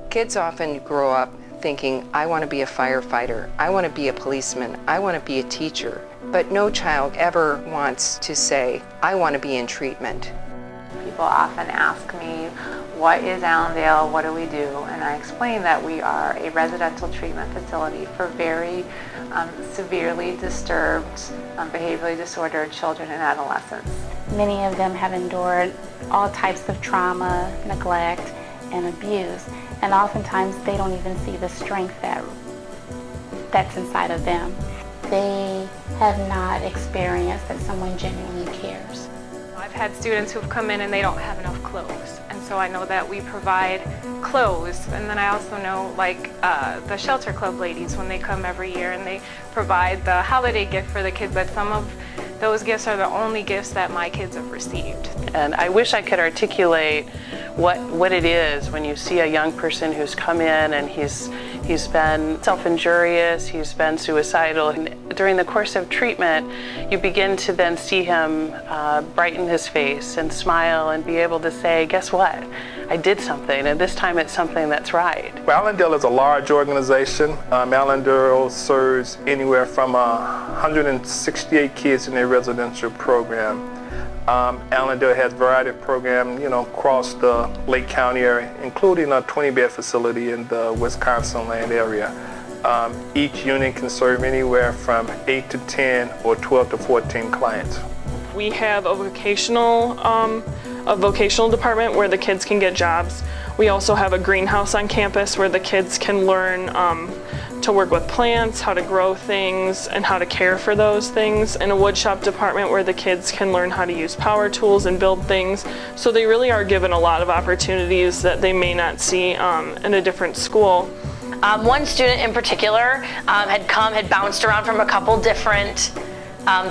Kids often grow up thinking, I want to be a firefighter, I want to be a policeman, I want to be a teacher. But no child ever wants to say, I want to be in treatment. People often ask me, what is Allendale, what do we do? And I explain that we are a residential treatment facility for very severely disturbed, behaviorally disordered children and adolescents. Many of them have endured all types of trauma, neglect, and abuse, and oftentimes they don't even see the strength that's inside of them. They have not experienced that someone genuinely cares. I've had students who've come in and they don't have enough clothes, and so I know that we provide clothes. And then I also know, like, the shelter club ladies, when they come every year and they provide the holiday gift for the kids, that some of those gifts are the only gifts that my kids have received. And I wish I could articulate what it is when you see a young person who's come in and he's been self-injurious, he's been suicidal. And during the course of treatment, you begin to then see him brighten his face and smile and be able to say, guess what? I did something, and this time it's something that's right. Well, Allendale is a large organization. Allendale serves anywhere from 168 kids in their residential program. Allendale has a variety of programs, across the Lake County area, including a 20-bed facility in the Wisconsin land area. Each unit can serve anywhere from 8 to 10 or 12 to 14 clients. We have a vocational department where the kids can get jobs. We also have a greenhouse on campus where the kids can learn to work with plants, how to grow things, and how to care for those things. And a woodshop department where the kids can learn how to use power tools and build things. So they really are given a lot of opportunities that they may not see in a different school. One student in particular had bounced around from a couple different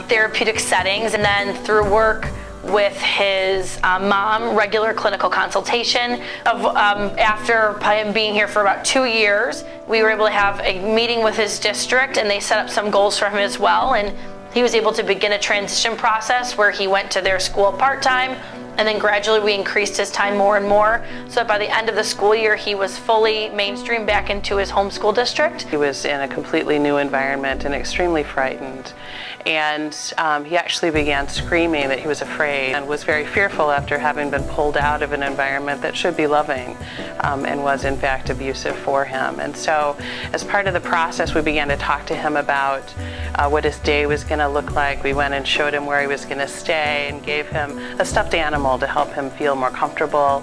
therapeutic settings, and then through work with his mom, regular clinical consultation. After him being here for about 2 years, we were able to have a meeting with his district, and they set up some goals for him as well. And he was able to begin a transition process where he went to their school part-time, and then gradually we increased his time more and more, so that by the end of the school year he was fully mainstreamed back into his home school district. He was in a completely new environment and extremely frightened. And he actually began screaming that he was afraid and was very fearful after having been pulled out of an environment that should be loving and was in fact abusive for him. And so as part of the process, we began to talk to him about what his day was going to look like. We went and showed him where he was going to stay and gave him a stuffed animal to help him feel more comfortable.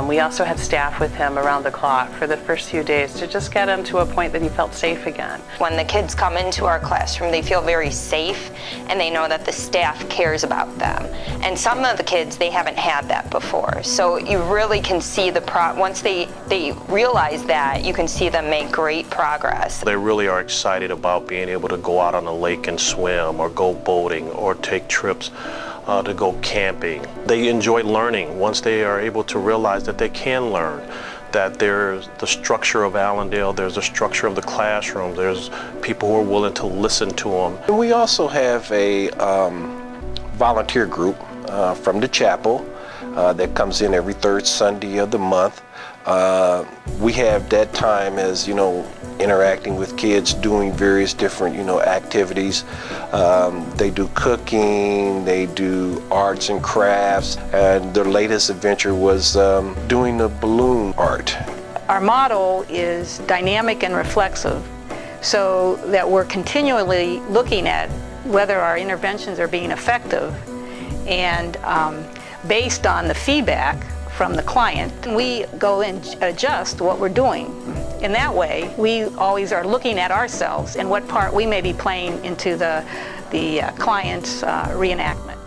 We also had staff with him around the clock for the first few days to just get him to a point that he felt safe again. When the kids come into our classroom, they feel very safe, and they know that the staff cares about them. And some of the kids, they haven't had that before. So you really can see once they realize that, you can see them make great progress. They really are excited about being able to go out on the lake and swim, or go boating, or take trips to go camping. They enjoy learning once they are able to realize that they can learn, that there's the structure of Allendale, there's the structure of the classroom, there's people who are willing to listen to them. And we also have a volunteer group from the chapel that comes in every third Sunday of the month. We have that time as, interacting with kids, doing various different, activities. They do cooking, they do arts and crafts, and their latest adventure was doing the balloon art. Our motto is dynamic and reflexive, so that we're continually looking at whether our interventions are being effective, and based on the feedback from the client, we go and adjust what we're doing. In that way, we always are looking at ourselves and what part we may be playing into the client's reenactment.